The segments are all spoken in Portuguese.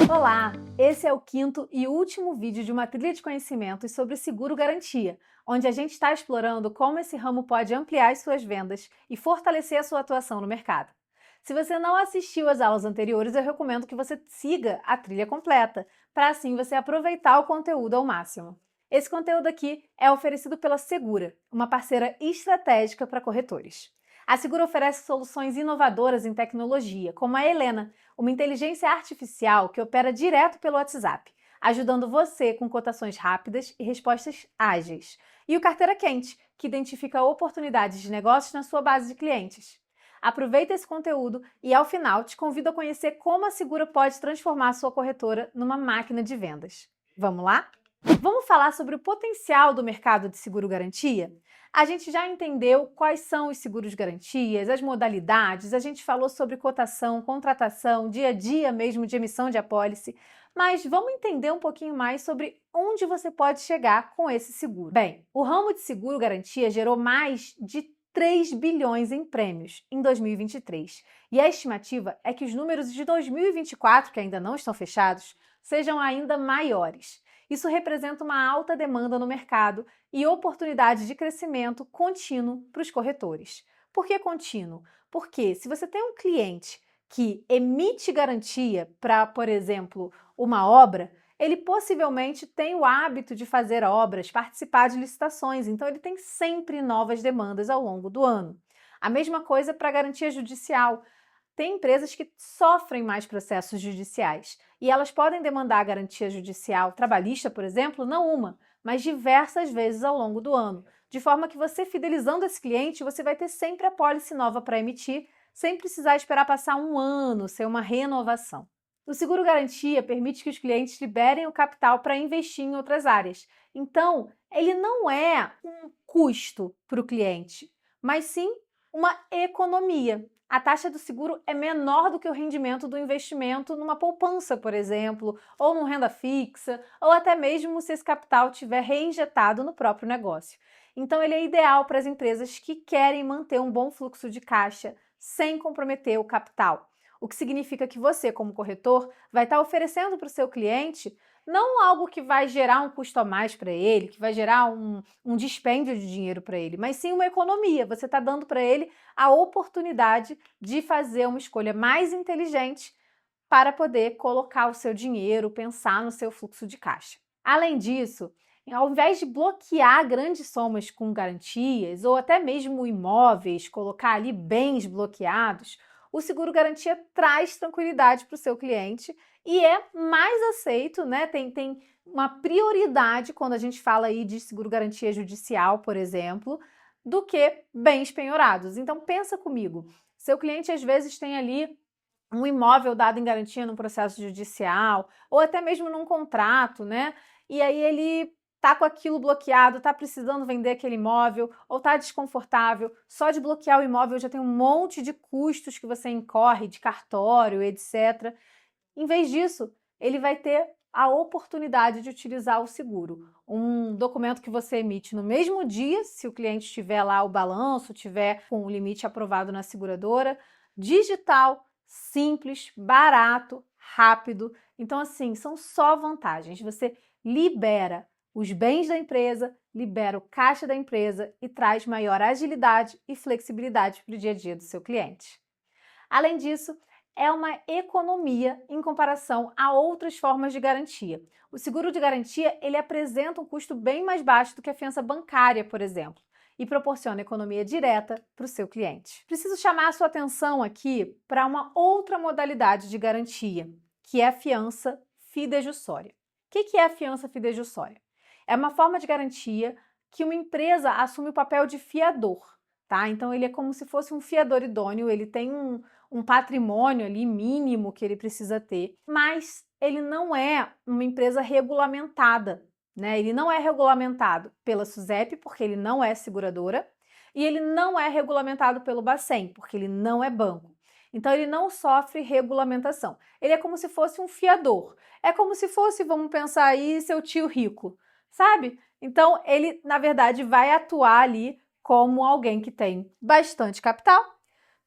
Olá! Esse é o quinto e último vídeo de uma trilha de conhecimentos sobre seguro-garantia, onde a gente está explorando como esse ramo pode ampliar as suas vendas e fortalecer a sua atuação no mercado. Se você não assistiu às aulas anteriores, eu recomendo que você siga a trilha completa, para assim você aproveitar o conteúdo ao máximo. Esse conteúdo aqui é oferecido pela Segura, uma parceira estratégica para corretores. A Segura oferece soluções inovadoras em tecnologia, como a Helena, uma inteligência artificial que opera direto pelo WhatsApp, ajudando você com cotações rápidas e respostas ágeis. E o Carteira Quente, que identifica oportunidades de negócios na sua base de clientes. Aproveita esse conteúdo e, ao final, te convido a conhecer como a Segura pode transformar a sua corretora numa máquina de vendas. Vamos lá? Vamos falar sobre o potencial do mercado de seguro-garantia? A gente já entendeu quais são os seguros-garantias, as modalidades, a gente falou sobre cotação, contratação, dia a dia mesmo de emissão de apólice, mas vamos entender um pouquinho mais sobre onde você pode chegar com esse seguro. Bem, o ramo de seguro-garantia gerou mais de 3 bilhões em prêmios em 2023, e a estimativa é que os números de 2024, que ainda não estão fechados, sejam ainda maiores. Isso representa uma alta demanda no mercado e oportunidade de crescimento contínuo para os corretores. Por que contínuo? Porque se você tem um cliente que emite garantia para, por exemplo, uma obra, ele possivelmente tem o hábito de fazer obras, participar de licitações, então ele tem sempre novas demandas ao longo do ano. A mesma coisa para a garantia judicial. Tem empresas que sofrem mais processos judiciais e elas podem demandar a garantia judicial trabalhista, por exemplo, não uma, mas diversas vezes ao longo do ano, de forma que você, fidelizando esse cliente, você vai ter sempre a pólice nova para emitir, sem precisar esperar passar um ano, ser uma renovação. O seguro-garantia permite que os clientes liberem o capital para investir em outras áreas. Então, ele não é um custo para o cliente, mas sim uma economia. A taxa do seguro é menor do que o rendimento do investimento numa poupança, por exemplo, ou numa renda fixa, ou até mesmo se esse capital tiver reinjetado no próprio negócio. Então, ele é ideal para as empresas que querem manter um bom fluxo de caixa sem comprometer o capital. O que significa que você, como corretor, vai estar oferecendo para o seu cliente não algo que vai gerar um custo a mais para ele, que vai gerar um dispêndio de dinheiro para ele, mas sim uma economia. Você está dando para ele a oportunidade de fazer uma escolha mais inteligente para poder colocar o seu dinheiro, pensar no seu fluxo de caixa. Além disso, ao invés de bloquear grandes somas com garantias ou até mesmo imóveis, colocar ali bens bloqueados, o seguro-garantia traz tranquilidade para o seu cliente e é mais aceito, né? Tem uma prioridade quando a gente fala aí de seguro-garantia judicial, por exemplo, do que bens penhorados. Então pensa comigo, seu cliente às vezes tem ali um imóvel dado em garantia num processo judicial ou até mesmo num contrato, né? E aí ele tá com aquilo bloqueado, tá precisando vender aquele imóvel ou tá desconfortável. Só de bloquear o imóvel já tem um monte de custos que você incorre, de cartório, etc. Em vez disso, ele vai ter a oportunidade de utilizar o seguro. Um documento que você emite no mesmo dia, se o cliente tiver lá o balanço, tiver com o limite aprovado na seguradora, digital, simples, barato, rápido. Então, assim, são só vantagens. Você libera os bens da empresa, libera o caixa da empresa e traz maior agilidade e flexibilidade para o dia a dia do seu cliente. Além disso, é uma economia em comparação a outras formas de garantia. O seguro de garantia, ele apresenta um custo bem mais baixo do que a fiança bancária, por exemplo, e proporciona economia direta para o seu cliente. Preciso chamar a sua atenção aqui para uma outra modalidade de garantia, que é a fiança fidejussória. O que é a fiança fidejussória? É uma forma de garantia que uma empresa assume o papel de fiador, tá? Então ele é como se fosse um fiador idôneo, ele tem um patrimônio ali mínimo que ele precisa ter, mas ele não é uma empresa regulamentada, né? Ele não é regulamentado pela SUSEP, porque ele não é seguradora, e ele não é regulamentado pelo Bacen, porque ele não é banco. Então ele não sofre regulamentação. Ele é como se fosse um fiador. É como se fosse, vamos pensar aí, seu tio rico, sabe? Então ele, na verdade, vai atuar ali como alguém que tem bastante capital,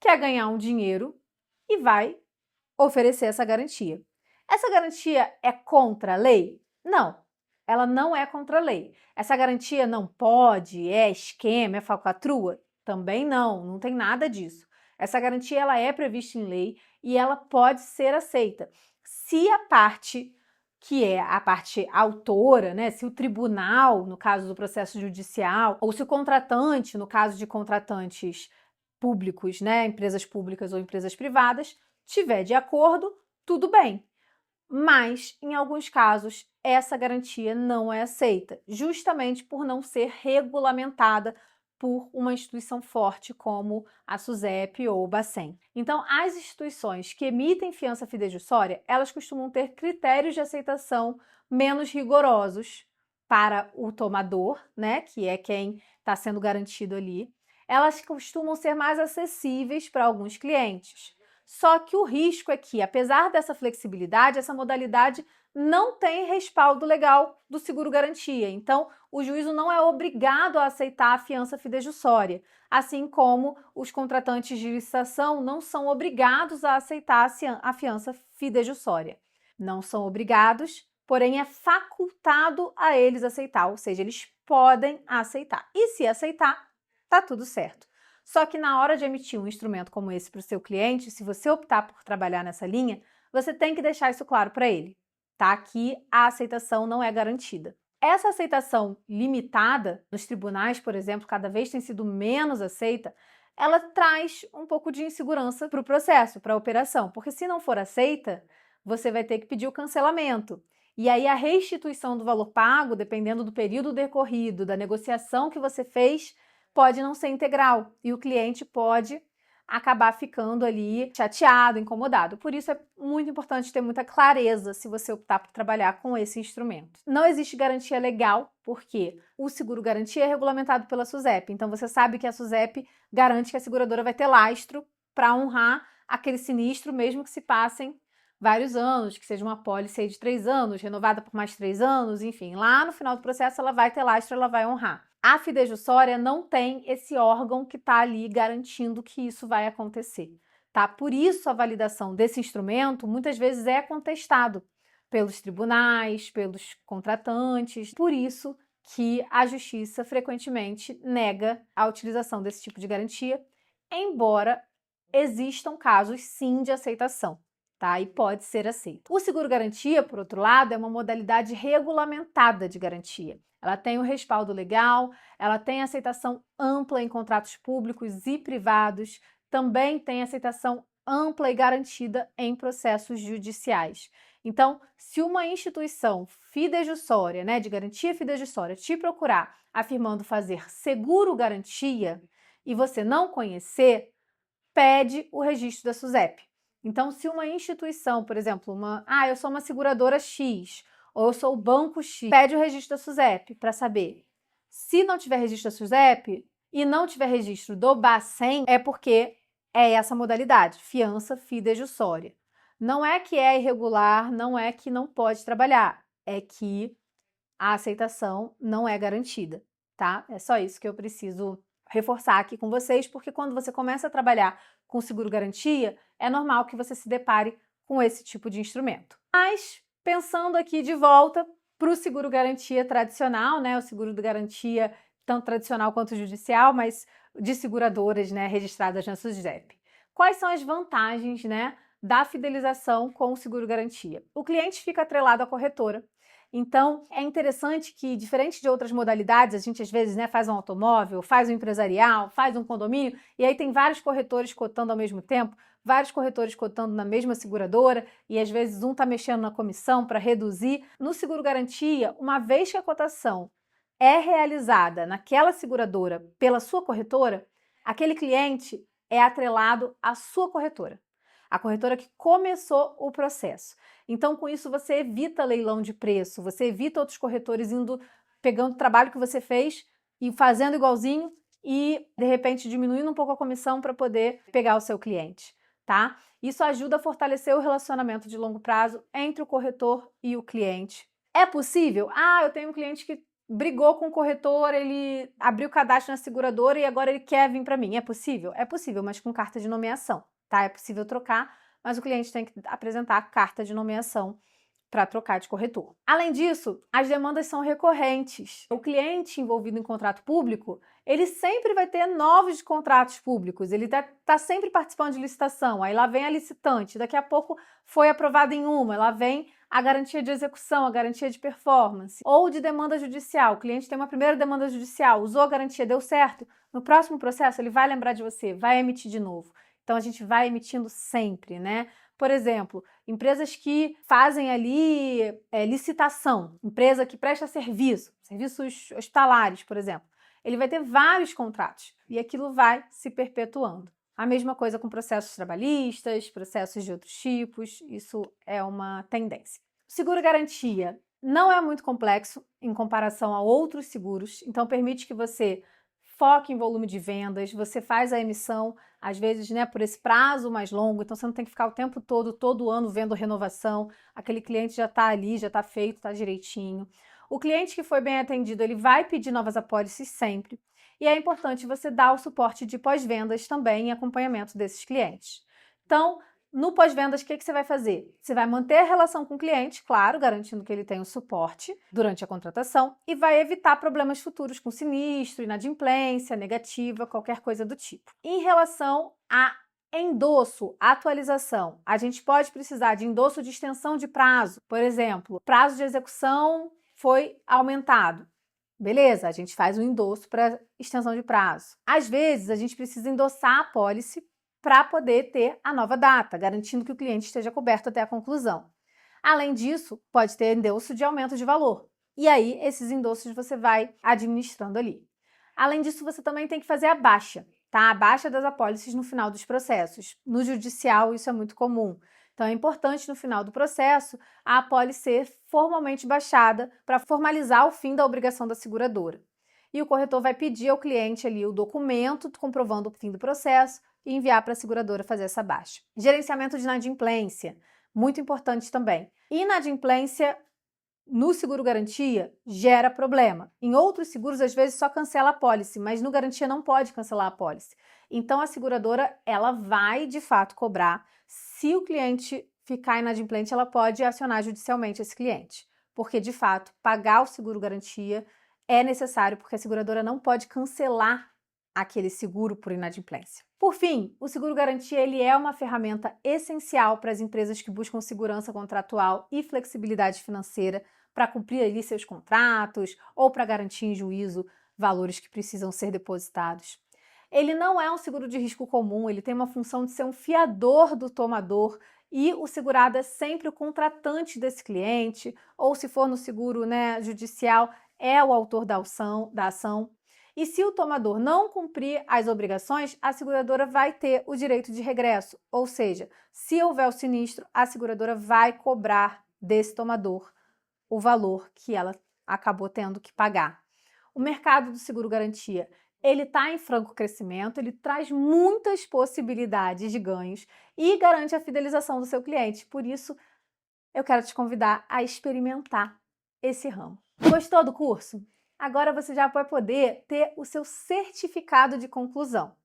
quer ganhar um dinheiro e vai oferecer essa garantia. Essa garantia é contra a lei? Não, ela não é contra a lei. Essa garantia não pode, é esquema, é falcatrua? Também não tem nada disso. Essa garantia ela é prevista em lei e ela pode ser aceita. Se a parte que é a parte autora, né, se o tribunal, no caso do processo judicial, ou se o contratante, no caso de contratantes públicos, né, empresas públicas ou empresas privadas, tiver de acordo, tudo bem. Mas, em alguns casos, essa garantia não é aceita, justamente por não ser regulamentada por uma instituição forte como a SUSEP ou o Bacen. Então, as instituições que emitem fiança fidejussória, elas costumam ter critérios de aceitação menos rigorosos para o tomador, né, que é quem está sendo garantido ali. Elas costumam ser mais acessíveis para alguns clientes. Só que o risco é que, apesar dessa flexibilidade, essa modalidade não tem respaldo legal do seguro-garantia. Então, o juízo não é obrigado a aceitar a fiança fidejussória, assim como os contratantes de licitação não são obrigados a aceitar a fiança fidejussória. Não são obrigados, porém é facultado a eles aceitar, ou seja, eles podem aceitar. E se aceitar, tá tudo certo. Só que na hora de emitir um instrumento como esse para o seu cliente, se você optar por trabalhar nessa linha, você tem que deixar isso claro para ele, tá? Que a aceitação não é garantida. Essa aceitação limitada nos tribunais, por exemplo, cada vez tem sido menos aceita, ela traz um pouco de insegurança para o processo, para a operação, porque se não for aceita, você vai ter que pedir o cancelamento. E aí a restituição do valor pago, dependendo do período decorrido, da negociação que você fez, pode não ser integral e o cliente pode acabar ficando ali chateado, incomodado. Por isso é muito importante ter muita clareza se você optar por trabalhar com esse instrumento. Não existe garantia legal, porque o seguro-garantia é regulamentado pela SUSEP. Então você sabe que a SUSEP garante que a seguradora vai ter lastro para honrar aquele sinistro, mesmo que se passem vários anos, que seja uma apólice de 3 anos, renovada por mais 3 anos, enfim. Lá no final do processo ela vai ter lastro, ela vai honrar. A fidejussória não tem esse órgão que está ali garantindo que isso vai acontecer, tá? Por isso a validação desse instrumento muitas vezes é contestado pelos tribunais, pelos contratantes. Por isso que a justiça frequentemente nega a utilização desse tipo de garantia, embora existam casos sim de aceitação, tá? E pode ser aceito. O seguro-garantia, por outro lado, é uma modalidade regulamentada de garantia. Ela tem um respaldo legal, ela tem aceitação ampla em contratos públicos e privados, também tem aceitação ampla e garantida em processos judiciais. Então, se uma instituição fidejussória, né, de garantia fidejussória, te procurar afirmando fazer seguro-garantia e você não conhecer, pede o registro da SUSEP. Então, se uma instituição, por exemplo, eu sou uma seguradora X, ou eu sou o banco X, pede o registro da SUSEP para saber. Se não tiver registro da SUSEP e não tiver registro do Bacen, é porque é essa modalidade, fiança fidejussória. Não é que é irregular, não é que não pode trabalhar, é que a aceitação não é garantida, tá? É só isso que eu preciso reforçar aqui com vocês, porque quando você começa a trabalhar com seguro-garantia, é normal que você se depare com esse tipo de instrumento. Mas, pensando aqui de volta para o seguro-garantia tradicional, né? O seguro-garantia tanto tradicional quanto judicial, mas de seguradoras, né, registradas na SUSEP. Quais são as vantagens, né, da fidelização com o seguro-garantia? O cliente fica atrelado à corretora. Então, é interessante que, diferente de outras modalidades, a gente às vezes, né, faz um automóvel, faz um empresarial, faz um condomínio, e aí tem vários corretores cotando ao mesmo tempo, vários corretores cotando na mesma seguradora, e às vezes um está mexendo na comissão para reduzir. No seguro-garantia, uma vez que a cotação é realizada naquela seguradora pela sua corretora, aquele cliente é atrelado à sua corretora, a corretora que começou o processo. Então, com isso, você evita leilão de preço, você evita outros corretores pegando o trabalho que você fez e fazendo igualzinho e, de repente, diminuindo um pouco a comissão para poder pegar o seu cliente, tá? Isso ajuda a fortalecer o relacionamento de longo prazo entre o corretor e o cliente. É possível? Eu tenho um cliente que brigou com o corretor, ele abriu o cadastro na seguradora e agora ele quer vir para mim. É possível? É possível, mas com carta de nomeação, tá? É possível trocar, mas o cliente tem que apresentar a carta de nomeação para trocar de corretor. Além disso, as demandas são recorrentes. O cliente envolvido em contrato público, ele sempre vai ter novos contratos públicos, ele tá sempre participando de licitação, aí lá vem a licitante, daqui a pouco foi aprovado em uma, lá vem a garantia de execução, a garantia de performance, ou de demanda judicial. O cliente tem uma primeira demanda judicial, usou a garantia, deu certo, no próximo processo ele vai lembrar de você, vai emitir de novo. Então a gente vai emitindo sempre, né? Por exemplo, empresas que fazem ali licitação, empresa que presta serviços hospitalares, por exemplo. Ele vai ter vários contratos e aquilo vai se perpetuando. A mesma coisa com processos trabalhistas, processos de outros tipos, isso é uma tendência. O seguro-garantia não é muito complexo em comparação a outros seguros, então permite que você foque em volume de vendas, você faz a emissão, às vezes, né, por esse prazo mais longo, então você não tem que ficar o tempo todo ano, vendo renovação, aquele cliente já está ali, já está feito, está direitinho. O cliente que foi bem atendido, ele vai pedir novas apólices sempre, e é importante você dar o suporte de pós-vendas também em acompanhamento desses clientes. Então, no pós-vendas, o que você vai fazer? Você vai manter a relação com o cliente, claro, garantindo que ele tem o suporte durante a contratação e vai evitar problemas futuros com sinistro, inadimplência, negativa, qualquer coisa do tipo. Em relação a endosso, atualização, a gente pode precisar de endosso de extensão de prazo. Por exemplo, o prazo de execução foi aumentado. Beleza, a gente faz um endosso para extensão de prazo. Às vezes, a gente precisa endossar a apólice para poder ter a nova data, garantindo que o cliente esteja coberto até a conclusão. Além disso, pode ter endosso de aumento de valor. E aí, esses endossos você vai administrando ali. Além disso, você também tem que fazer a baixa, tá? A baixa das apólices no final dos processos. No judicial, isso é muito comum. Então, é importante no final do processo a apólice ser formalmente baixada para formalizar o fim da obrigação da seguradora. E o corretor vai pedir ao cliente ali o documento comprovando o fim do processo e enviar para a seguradora fazer essa baixa. Gerenciamento de inadimplência, muito importante também. Inadimplência no seguro-garantia gera problema. Em outros seguros, às vezes, só cancela a apólice, mas no garantia não pode cancelar a apólice. Então, a seguradora, ela vai, de fato, cobrar. Se o cliente ficar inadimplente, ela pode acionar judicialmente esse cliente. Porque, de fato, pagar o seguro-garantia é necessário, porque a seguradora não pode cancelar aquele seguro por inadimplência. Por fim, o seguro-garantia ele é uma ferramenta essencial para as empresas que buscam segurança contratual e flexibilidade financeira para cumprir ali seus contratos ou para garantir em juízo valores que precisam ser depositados. Ele não é um seguro de risco comum, ele tem uma função de ser um fiador do tomador e o segurado é sempre o contratante desse cliente, ou se for no seguro, né, judicial, é o autor da ação. E se o tomador não cumprir as obrigações, a seguradora vai ter o direito de regresso, ou seja, se houver o sinistro, a seguradora vai cobrar desse tomador o valor que ela acabou tendo que pagar. O mercado do seguro-garantia, ele está em franco crescimento, ele traz muitas possibilidades de ganhos e garante a fidelização do seu cliente. Por isso, eu quero te convidar a experimentar esse ramo. Gostou do curso? Agora você já vai poder ter o seu certificado de conclusão.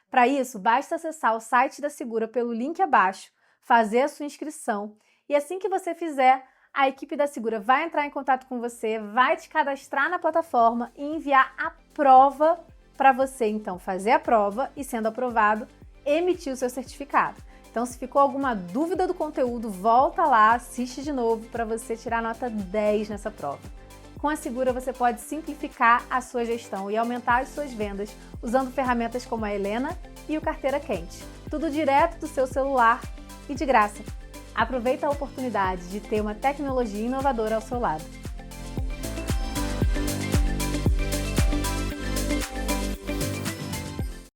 Para isso, basta acessar o site da Segura pelo link abaixo, fazer a sua inscrição e assim que você fizer, a equipe da Segura vai entrar em contato com você, vai te cadastrar na plataforma e enviar a prova para você, então, fazer a prova e, sendo aprovado, emitir o seu certificado. Então, se ficou alguma dúvida do conteúdo, volta lá, assiste de novo para você tirar nota 10 nessa prova. Com a Segura, você pode simplificar a sua gestão e aumentar as suas vendas usando ferramentas como a Helena e o Carteira Quente. Tudo direto do seu celular e de graça. Aproveita a oportunidade de ter uma tecnologia inovadora ao seu lado.